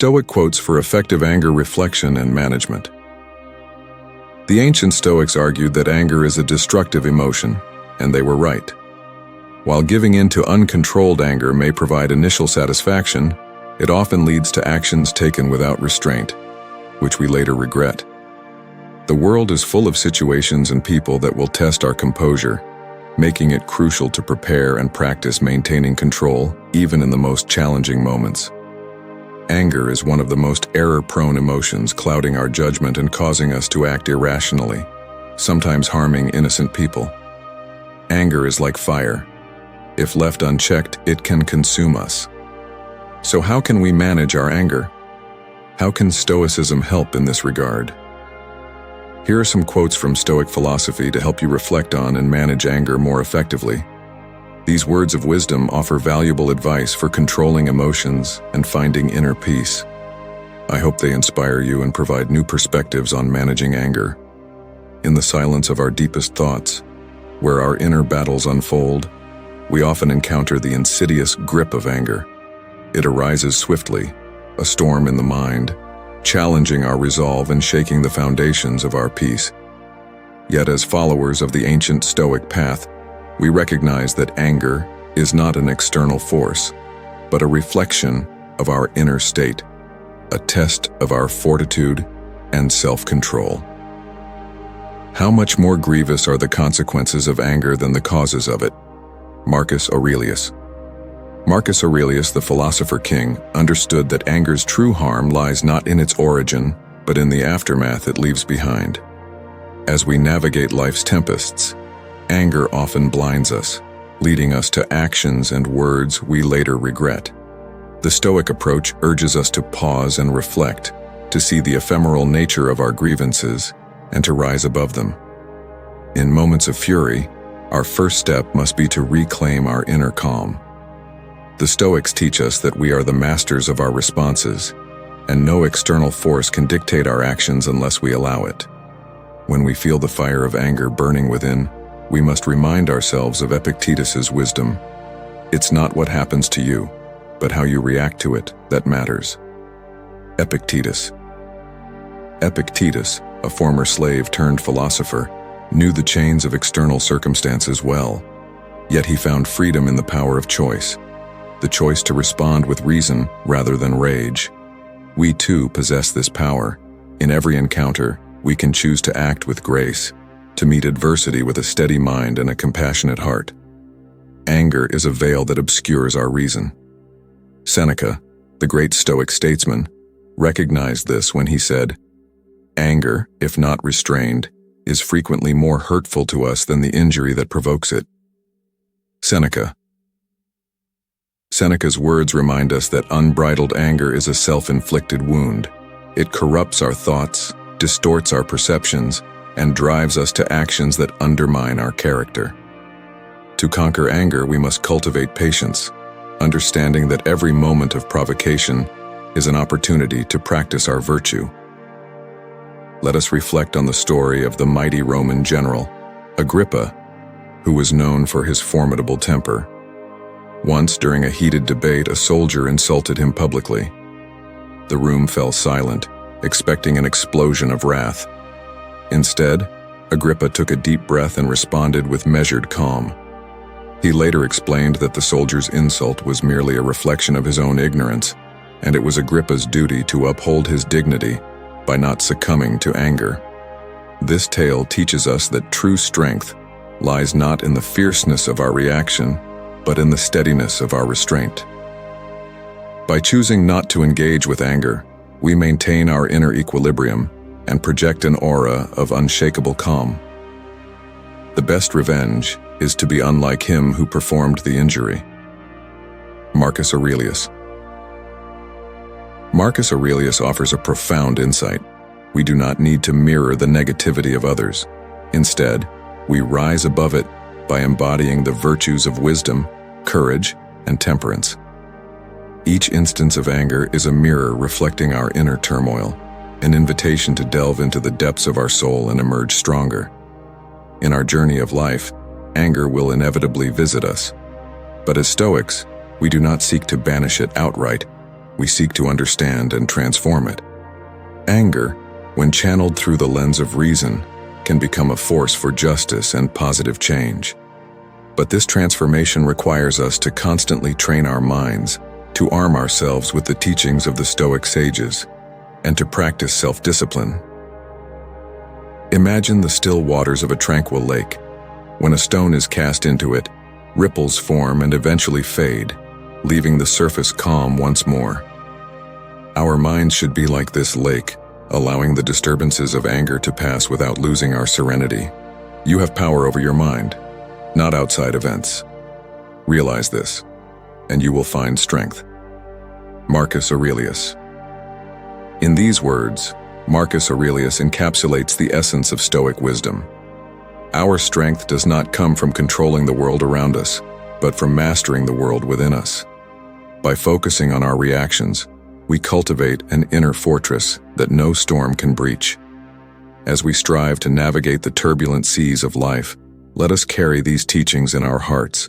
Stoic quotes for effective anger reflection and management. The ancient Stoics argued that anger is a destructive emotion, and they were right. While giving in to uncontrolled anger may provide initial satisfaction, it often leads to actions taken without restraint, which we later regret. The world is full of situations and people that will test our composure, making it crucial to prepare and practice maintaining control, even in the most challenging moments. Anger is one of the most error-prone emotions, clouding our judgment and causing us to act irrationally, sometimes harming innocent people. Anger is like fire. If left unchecked, it can consume us. So how can we manage our anger? How can Stoicism help in this regard? Here are some quotes from Stoic philosophy to help you reflect on and manage anger more effectively. These words of wisdom offer valuable advice for controlling emotions and finding inner peace. I hope they inspire you and provide new perspectives on managing anger. In the silence of our deepest thoughts, where our inner battles unfold, we often encounter the insidious grip of anger. It arises swiftly, a storm in the mind, challenging our resolve and shaking the foundations of our peace. Yet as followers of the ancient Stoic path, we recognize that anger is not an external force, but a reflection of our inner state, a test of our fortitude and self-control. How much more grievous are the consequences of anger than the causes of it? Marcus Aurelius. Marcus Aurelius, the philosopher king, understood that anger's true harm lies not in its origin, but in the aftermath it leaves behind. As we navigate life's tempests, anger often blinds us, leading us to actions and words we later regret. The Stoic approach urges us to pause and reflect, to see the ephemeral nature of our grievances, and to rise above them. In moments of fury, our first step must be to reclaim our inner calm. The Stoics teach us that we are the masters of our responses, and no external force can dictate our actions unless we allow it. When we feel the fire of anger burning within, we must remind ourselves of Epictetus's wisdom. It's not what happens to you, but how you react to it that matters. Epictetus. Epictetus, a former slave turned philosopher, knew the chains of external circumstances well, yet he found freedom in the power of choice, the choice to respond with reason rather than rage. We too possess this power. In every encounter, we can choose to act with grace, to meet adversity with a steady mind and a compassionate heart. Anger is a veil that obscures our reason. Seneca, the great Stoic statesman, recognized this when he said, "Anger, if not restrained, is frequently more hurtful to us than the injury that provokes it." Seneca. Seneca's words remind us that unbridled anger is a self-inflicted wound. It corrupts our thoughts, distorts our perceptions, and drives us to actions that undermine our character. To conquer anger, we must cultivate patience, understanding that every moment of provocation is an opportunity to practice our virtue. Let us reflect on the story of the mighty Roman general, Agrippa, who was known for his formidable temper. Once, during a heated debate, a soldier insulted him publicly. The room fell silent, expecting an explosion of wrath. Instead, Agrippa took a deep breath and responded with measured calm. He later explained that the soldier's insult was merely a reflection of his own ignorance, and it was Agrippa's duty to uphold his dignity by not succumbing to anger. This tale teaches us that true strength lies not in the fierceness of our reaction, but in the steadiness of our restraint. By choosing not to engage with anger, we maintain our inner equilibrium and project an aura of unshakable calm. The best revenge is to be unlike him who performed the injury. Marcus Aurelius. Marcus Aurelius offers a profound insight. We do not need to mirror the negativity of others. Instead, we rise above it by embodying the virtues of wisdom, courage, and temperance. Each instance of anger is a mirror reflecting our inner turmoil, an invitation to delve into the depths of our soul and emerge stronger. In our journey of life, anger will inevitably visit us. But as Stoics, we do not seek to banish it outright. we seek to understand and transform it. Anger, when channeled through the lens of reason, can become a force for justice and positive change. But this transformation requires us to constantly train our minds, to arm ourselves with the teachings of the Stoic sages, and to practice self-discipline. Imagine the still waters of a tranquil lake. When a stone is cast into it, ripples form and eventually fade, leaving the surface calm once more. Our minds should be like this lake, allowing the disturbances of anger to pass without losing our serenity. You have power over your mind, not outside events. Realize this, and you will find strength. Marcus Aurelius. In these words, Marcus Aurelius encapsulates the essence of Stoic wisdom. Our strength does not come from controlling the world around us, but from mastering the world within us. By focusing on our reactions, we cultivate an inner fortress that no storm can breach. As we strive to navigate the turbulent seas of life, let us carry these teachings in our hearts.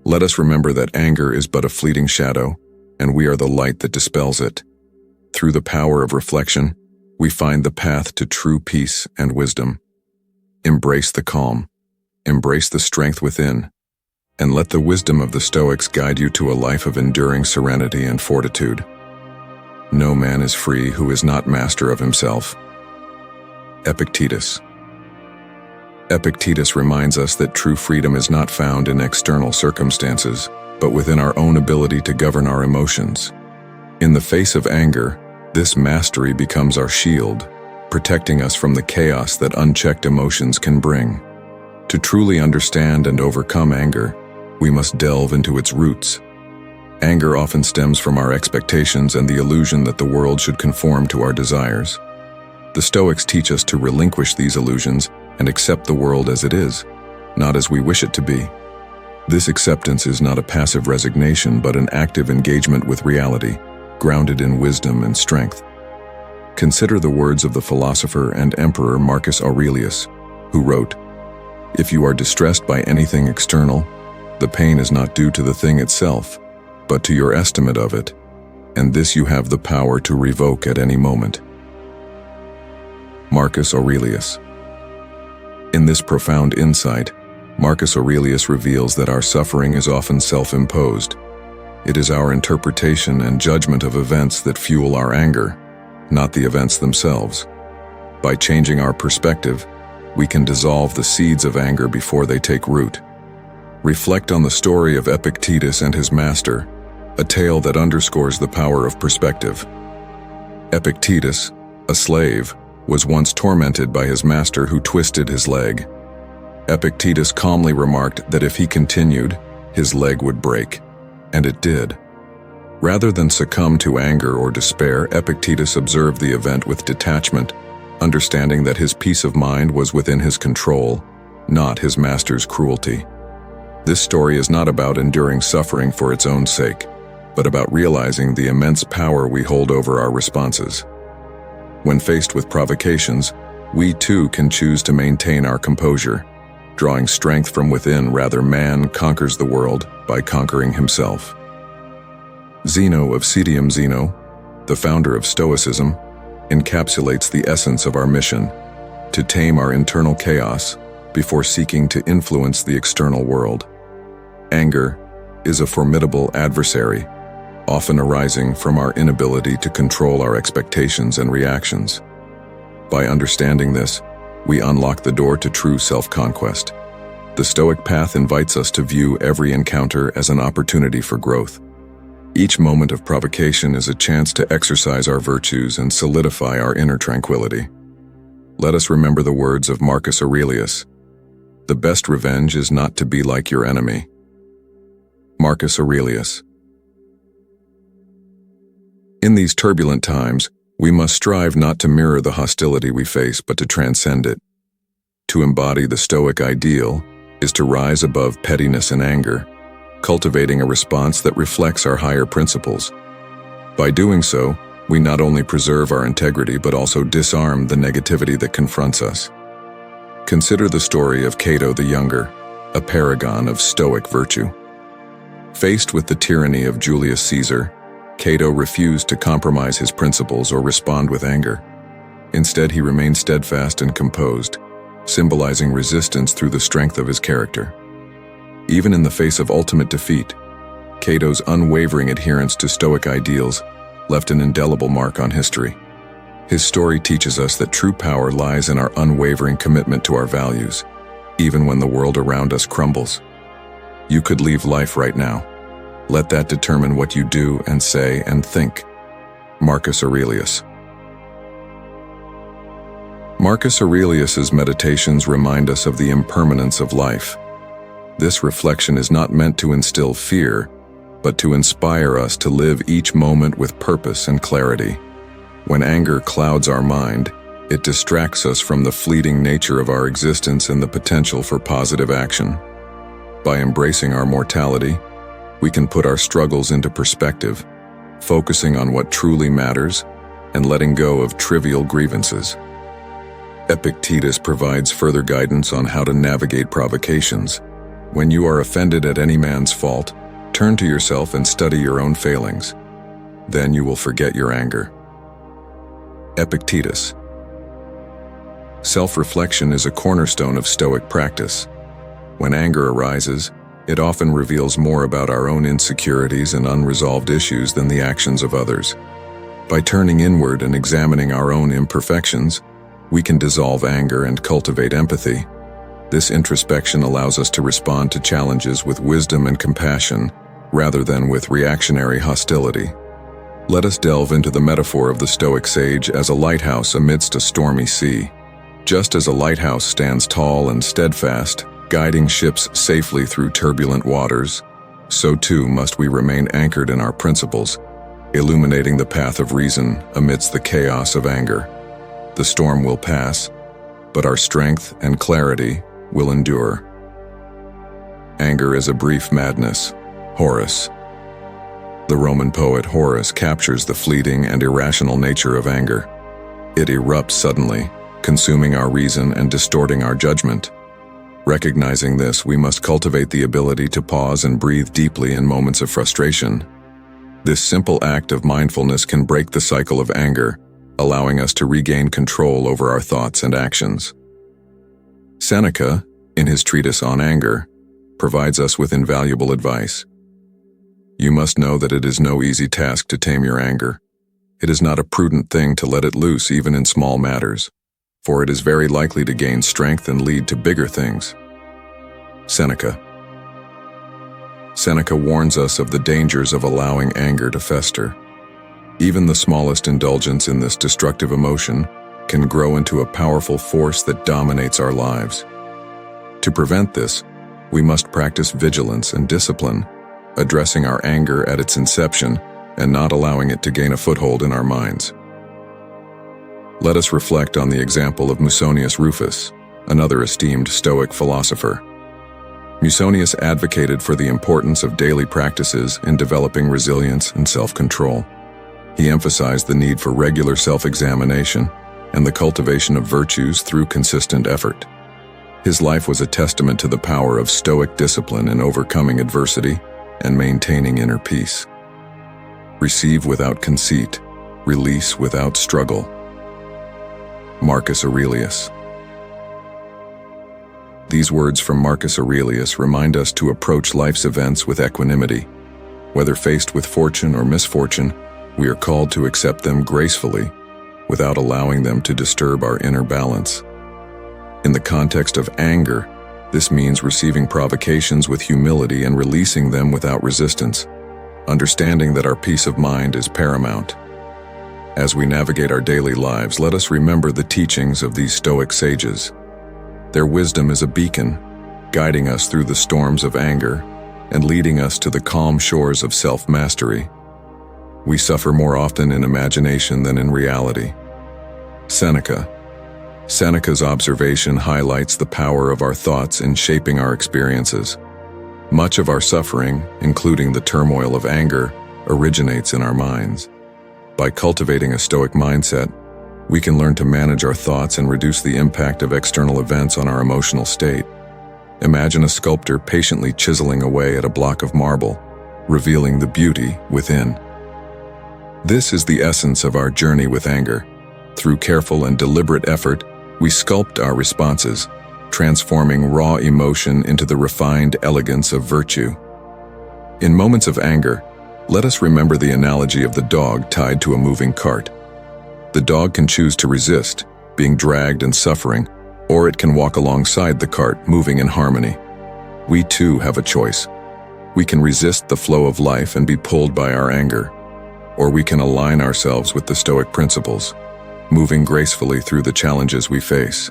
Let us remember that anger is but a fleeting shadow, and we are the light that dispels it. Through the power of reflection, we find the path to true peace and wisdom. Embrace the calm, embrace the strength within, and let the wisdom of the Stoics guide you to a life of enduring serenity and fortitude. No man is free who is not master of himself. Epictetus. Epictetus reminds us that true freedom is not found in external circumstances, but within our own ability to govern our emotions. In the face of anger, this mastery becomes our shield, protecting us from the chaos that unchecked emotions can bring. To truly understand and overcome anger, we must delve into its roots. Anger often stems from our expectations and the illusion that the world should conform to our desires. The Stoics teach us to relinquish these illusions and accept the world as it is, not as we wish it to be. This acceptance is not a passive resignation, but an active engagement with reality, grounded in wisdom and strength. Consider the words of the philosopher and emperor Marcus Aurelius, who wrote, "If you are distressed by anything external, the pain is not due to the thing itself, but to your estimate of it, and this you have the power to revoke at any moment." Marcus Aurelius. In this profound insight, Marcus Aurelius reveals that our suffering is often self-imposed. It is our interpretation and judgment of events that fuel our anger, not the events themselves. By changing our perspective, we can dissolve the seeds of anger before they take root. Reflect on the story of Epictetus and his master, a tale that underscores the power of perspective. Epictetus, a slave, was once tormented by his master who twisted his leg. Epictetus calmly remarked that if he continued, his leg would break, and it did. Rather than succumb to anger or despair, Epictetus observed the event with detachment, understanding that his peace of mind was within his control, not his master's cruelty. This story is not about enduring suffering for its own sake, but about realizing the immense power we hold over our responses. When faced with provocations, we too can choose to maintain our composure, drawing strength from within. Rather, man conquers the world by conquering himself. Zeno of Citium Zeno, the founder of Stoicism, encapsulates the essence of our mission: to tame our internal chaos before seeking to influence the external world. Anger is a formidable adversary, often arising from our inability to control our expectations and reactions. By understanding this, we unlock the door to true self-conquest. The Stoic path invites us to view every encounter as an opportunity for growth. Each moment of provocation is a chance to exercise our virtues and solidify our inner tranquility. Let us remember the words of Marcus Aurelius: "The best revenge is not to be like your enemy." Marcus Aurelius. In these turbulent times, we must strive not to mirror the hostility we face, but to transcend it. To embody the Stoic ideal is to rise above pettiness and anger, cultivating a response that reflects our higher principles. By doing so, we not only preserve our integrity but also disarm the negativity that confronts us. Consider the story of Cato the Younger, a paragon of Stoic virtue. Faced with the tyranny of Julius Caesar, Cato refused to compromise his principles or respond with anger. Instead, he remained steadfast and composed, symbolizing resistance through the strength of his character. Even in the face of ultimate defeat, Cato's unwavering adherence to Stoic ideals left an indelible mark on history. His story teaches us that true power lies in our unwavering commitment to our values, even when the world around us crumbles. You could leave life right now. Let that determine what you do and say and think. Marcus Aurelius. Marcus Aurelius's meditations remind us of the impermanence of life. This reflection is not meant to instill fear, but to inspire us to live each moment with purpose and clarity. When anger clouds our mind, it distracts us from the fleeting nature of our existence and the potential for positive action. By embracing our mortality, we can put our struggles into perspective, focusing on what truly matters and letting go of trivial grievances. Epictetus provides further guidance on how to navigate provocations. When you are offended at any man's fault, turn to yourself and study your own failings. Then you will forget your anger. Epictetus. Self-reflection is a cornerstone of Stoic practice. When anger arises, it often reveals more about our own insecurities and unresolved issues than the actions of others. By turning inward and examining our own imperfections, we can dissolve anger and cultivate empathy. This introspection allows us to respond to challenges with wisdom and compassion, rather than with reactionary hostility. Let us delve into the metaphor of the Stoic sage as a lighthouse amidst a stormy sea. Just as a lighthouse stands tall and steadfast, guiding ships safely through turbulent waters, so too must we remain anchored in our principles, illuminating the path of reason amidst the chaos of anger. The storm will pass, but our strength and clarity will endure. Anger is a brief madness. Horace. The Roman poet Horace captures the fleeting and irrational nature of anger. It erupts suddenly, consuming our reason and distorting our judgment. Recognizing this, we must cultivate the ability to pause and breathe deeply in moments of frustration. This simple act of mindfulness can break the cycle of anger, allowing us to regain control over our thoughts and actions. Seneca, in his treatise on anger, provides us with invaluable advice. You must know that it is no easy task to tame your anger. It is not a prudent thing to let it loose even in small matters, for it is very likely to gain strength and lead to bigger things. Seneca. Seneca warns us of the dangers of allowing anger to fester. Even the smallest indulgence in this destructive emotion can grow into a powerful force that dominates our lives. To prevent this, we must practice vigilance and discipline, addressing our anger at its inception and not allowing it to gain a foothold in our minds. Let us reflect on the example of Musonius Rufus, another esteemed Stoic philosopher. Musonius advocated for the importance of daily practices in developing resilience and self-control. He emphasized the need for regular self-examination and the cultivation of virtues through consistent effort. His life was a testament to the power of Stoic discipline in overcoming adversity and maintaining inner peace. Receive without conceit, release without struggle. Marcus Aurelius. These words from Marcus Aurelius remind us to approach life's events with equanimity. Whether faced with fortune or misfortune, we are called to accept them gracefully, without allowing them to disturb our inner balance. In the context of anger, this means receiving provocations with humility and releasing them without resistance, understanding that our peace of mind is paramount. As we navigate our daily lives, let us remember the teachings of these Stoic sages. Their wisdom is a beacon, guiding us through the storms of anger and leading us to the calm shores of self-mastery. We suffer more often in imagination than in reality. Seneca. Seneca's observation highlights the power of our thoughts in shaping our experiences. Much of our suffering, including the turmoil of anger, originates in our minds. By cultivating a Stoic mindset, we can learn to manage our thoughts and reduce the impact of external events on our emotional state. Imagine a sculptor patiently chiseling away at a block of marble, revealing the beauty within. This is the essence of our journey with anger. Through careful and deliberate effort, we sculpt our responses, transforming raw emotion into the refined elegance of virtue. In moments of anger, let us remember the analogy of the dog tied to a moving cart. The dog can choose to resist, being dragged and suffering, or it can walk alongside the cart, moving in harmony. We too have a choice. We can resist the flow of life and be pulled by our anger, or we can align ourselves with the Stoic principles, moving gracefully through the challenges we face.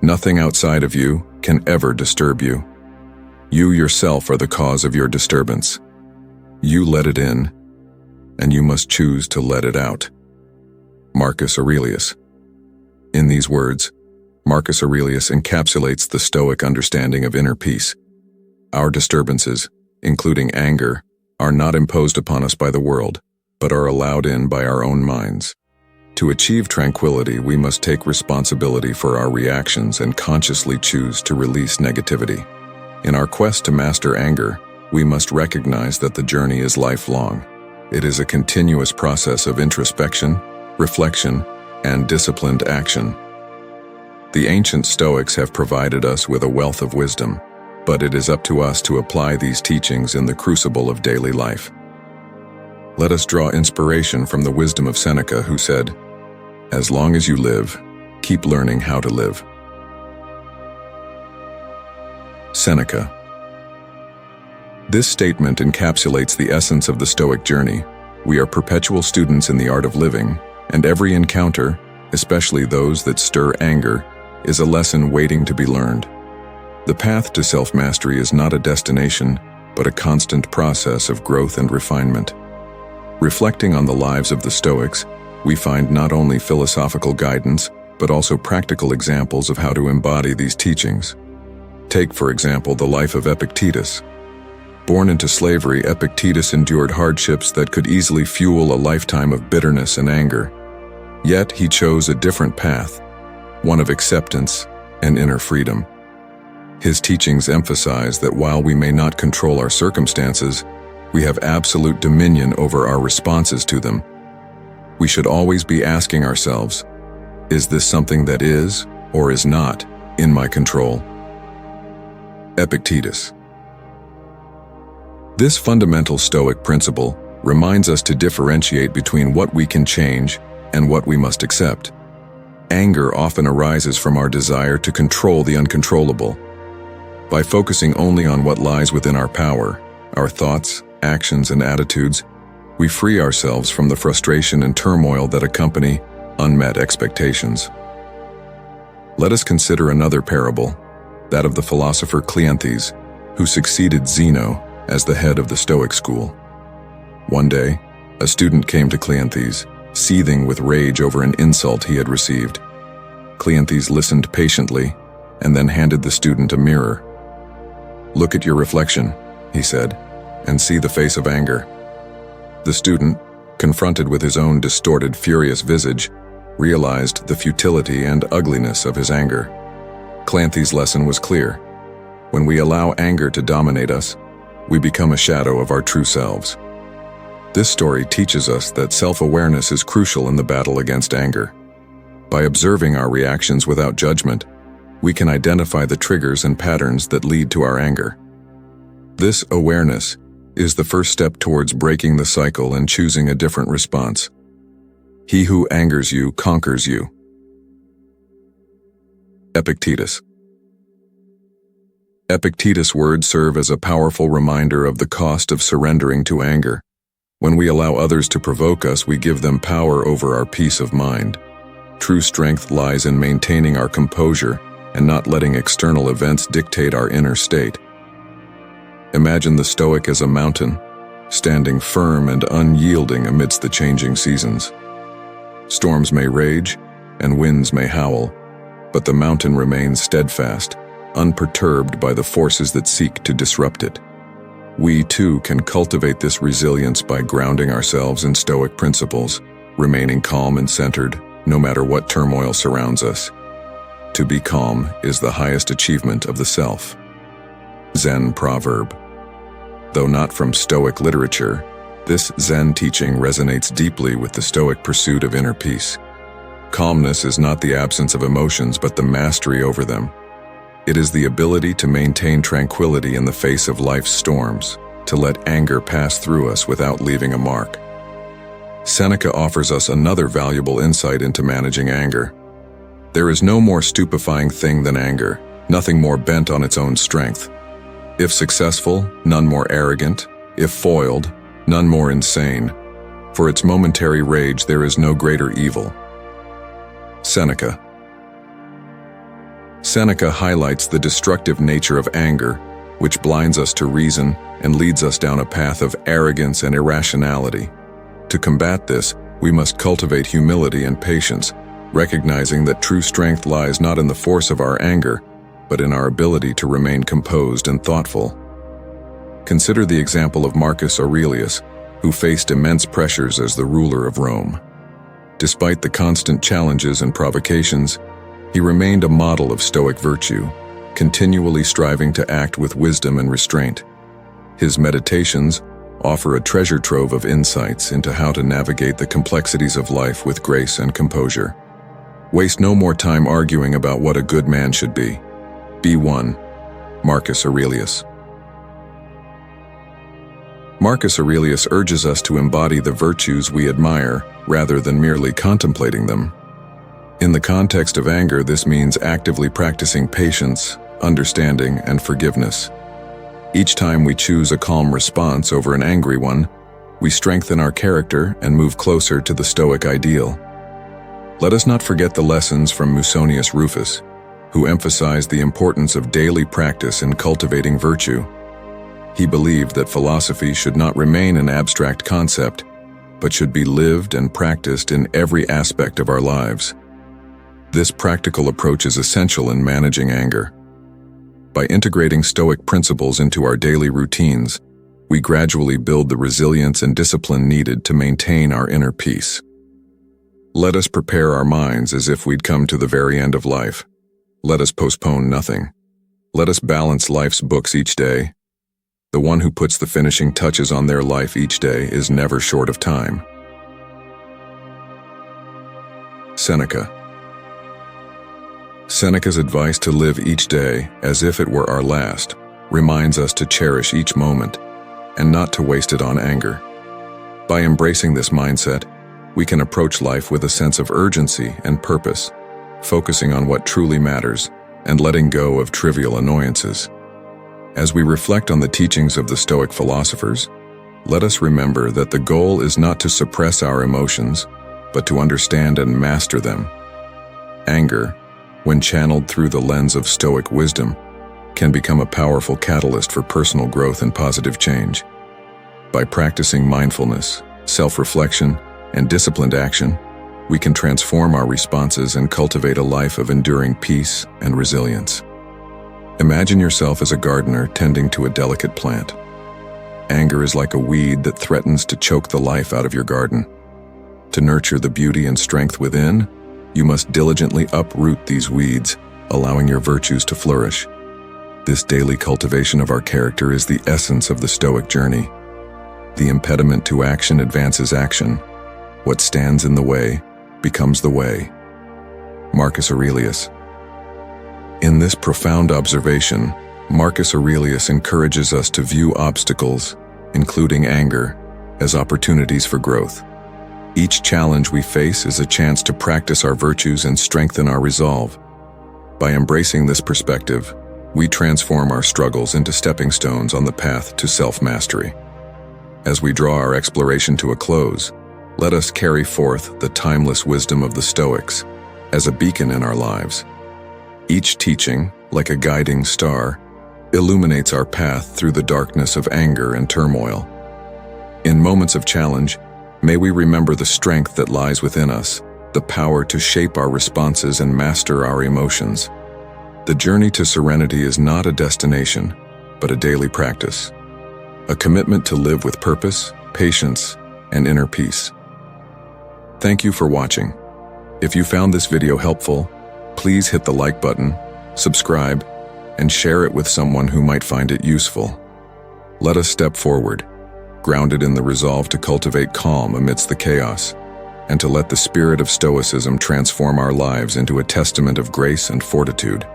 Nothing outside of you can ever disturb you. You yourself are the cause of your disturbance. You let it in, and you must choose to let it out. Marcus Aurelius. In these words, Marcus Aurelius encapsulates the Stoic understanding of inner peace. Our disturbances, including anger, are not imposed upon us by the world, but are allowed in by our own minds. To achieve tranquility, we must take responsibility for our reactions and consciously choose to release negativity. In our quest to master anger, we must recognize that the journey is lifelong. It is a continuous process of introspection, reflection, and disciplined action. The ancient Stoics have provided us with a wealth of wisdom, but it is up to us to apply these teachings in the crucible of daily life. Let us draw inspiration from the wisdom of Seneca, who said, "As long as you live, keep learning how to live." Seneca. This statement encapsulates the essence of the Stoic journey. We are perpetual students in the art of living, and every encounter, especially those that stir anger, is a lesson waiting to be learned. The path to self-mastery is not a destination, but a constant process of growth and refinement. Reflecting on the lives of the Stoics, we find not only philosophical guidance, but also practical examples of how to embody these teachings. Take, for example, the life of Epictetus. Born into slavery, Epictetus endured hardships that could easily fuel a lifetime of bitterness and anger. Yet he chose a different path, one of acceptance and inner freedom. His teachings emphasize that while we may not control our circumstances, we have absolute dominion over our responses to them. We should always be asking ourselves, is this something that is, or is not, in my control? Epictetus. This fundamental Stoic principle reminds us to differentiate between what we can change and what we must accept. Anger often arises from our desire to control the uncontrollable. By focusing only on what lies within our power, our thoughts, actions, and attitudes, we free ourselves from the frustration and turmoil that accompany unmet expectations. Let us consider another parable, that of the philosopher Cleanthes, who succeeded Zeno as the head of the Stoic school. One day, a student came to Cleanthes, seething with rage over an insult he had received. Cleanthes listened patiently and then handed the student a mirror. "Look at your reflection," he said, "and see the face of anger." The student, confronted with his own distorted, furious visage, realized the futility and ugliness of his anger. Cleanthes' lesson was clear. When we allow anger to dominate us, we become a shadow of our true selves. This story teaches us that self-awareness is crucial in the battle against anger. By observing our reactions without judgment, we can identify the triggers and patterns that lead to our anger. This awareness is the first step towards breaking the cycle and choosing a different response. He who angers you conquers you. Epictetus. Epictetus' words serve as a powerful reminder of the cost of surrendering to anger. When we allow others to provoke us, we give them power over our peace of mind. True strength lies in maintaining our composure and not letting external events dictate our inner state. Imagine the Stoic as a mountain, standing firm and unyielding amidst the changing seasons. Storms may rage and winds may howl, but the mountain remains steadfast, unperturbed by the forces that seek to disrupt it. We too can cultivate this resilience by grounding ourselves in Stoic principles, remaining calm and centered, no matter what turmoil surrounds us. To be calm is the highest achievement of the self. Zen proverb. Though not from Stoic literature, This Zen teaching resonates deeply with the Stoic pursuit of inner peace. Calmness is not the absence of emotions, but the mastery over them. It is the ability to maintain tranquility in the face of life's storms, to let anger pass through us without leaving a mark. Seneca offers us another valuable insight into managing anger. There is no more stupefying thing than anger, nothing more bent on its own strength. If successful, none more arrogant. If foiled, none more insane. For its momentary rage there is no greater evil. Seneca. Seneca highlights the destructive nature of anger, which blinds us to reason and leads us down a path of arrogance and irrationality. To combat this, we must cultivate humility and patience, recognizing that true strength lies not in the force of our anger, but in our ability to remain composed and thoughtful. Consider the example of Marcus Aurelius, who faced immense pressures as the ruler of Rome. Despite the constant challenges and provocations, he remained a model of Stoic virtue, continually striving to act with wisdom and restraint. His meditations offer a treasure trove of insights into how to navigate the complexities of life with grace and composure. Waste no more time arguing about what a good man should be. Be one. Marcus Aurelius. Marcus Aurelius urges us to embody the virtues we admire rather than merely contemplating them. In the context of anger, this means actively practicing patience, understanding, and forgiveness. Each time we choose a calm response over an angry one, we strengthen our character and move closer to the Stoic ideal. Let us not forget the lessons from Musonius Rufus, who emphasized the importance of daily practice in cultivating virtue. He believed that philosophy should not remain an abstract concept, but should be lived and practiced in every aspect of our lives. This practical approach is essential in managing anger. By integrating Stoic principles into our daily routines, we gradually build the resilience and discipline needed to maintain our inner peace. Let us prepare our minds as if we'd come to the very end of life. Let us postpone nothing. Let us balance life's books each day. The one who puts the finishing touches on their life each day is never short of time. Seneca. Seneca's advice to live each day as if it were our last reminds us to cherish each moment and not to waste it on anger. By embracing this mindset, we can approach life with a sense of urgency and purpose, focusing on what truly matters and letting go of trivial annoyances. As we reflect on the teachings of the Stoic philosophers, let us remember that the goal is not to suppress our emotions, but to understand and master them. Anger, when channeled through the lens of Stoic wisdom, can become a powerful catalyst for personal growth and positive change. By practicing mindfulness, self-reflection, and disciplined action, we can transform our responses and cultivate a life of enduring peace and resilience. Imagine yourself as a gardener tending to a delicate plant. Anger is like a weed that threatens to choke the life out of your garden. To nurture the beauty and strength within, you must diligently uproot these weeds, allowing your virtues to flourish. This daily cultivation of our character is the essence of the Stoic journey. The impediment to action advances action. What stands in the way becomes the way. Marcus Aurelius. In this profound observation, Marcus Aurelius encourages us to view obstacles, including anger, as opportunities for growth. Each challenge we face is a chance to practice our virtues and strengthen our resolve. By embracing this perspective, we transform our struggles into stepping stones on the path to self-mastery. As we draw our exploration to a close, let us carry forth the timeless wisdom of the Stoics as a beacon in our lives. Each teaching, like a guiding star, illuminates our path through the darkness of anger and turmoil. In moments of challenge, may we remember the strength that lies within us, the power to shape our responses and master our emotions. The journey to serenity is not a destination, but a daily practice. A commitment to live with purpose, patience, and inner peace. Thank you for watching. If you found this video helpful, please hit the like button, subscribe, and share it with someone who might find it useful. Let us step forward, grounded in the resolve to cultivate calm amidst the chaos, and to let the spirit of Stoicism transform our lives into a testament of grace and fortitude.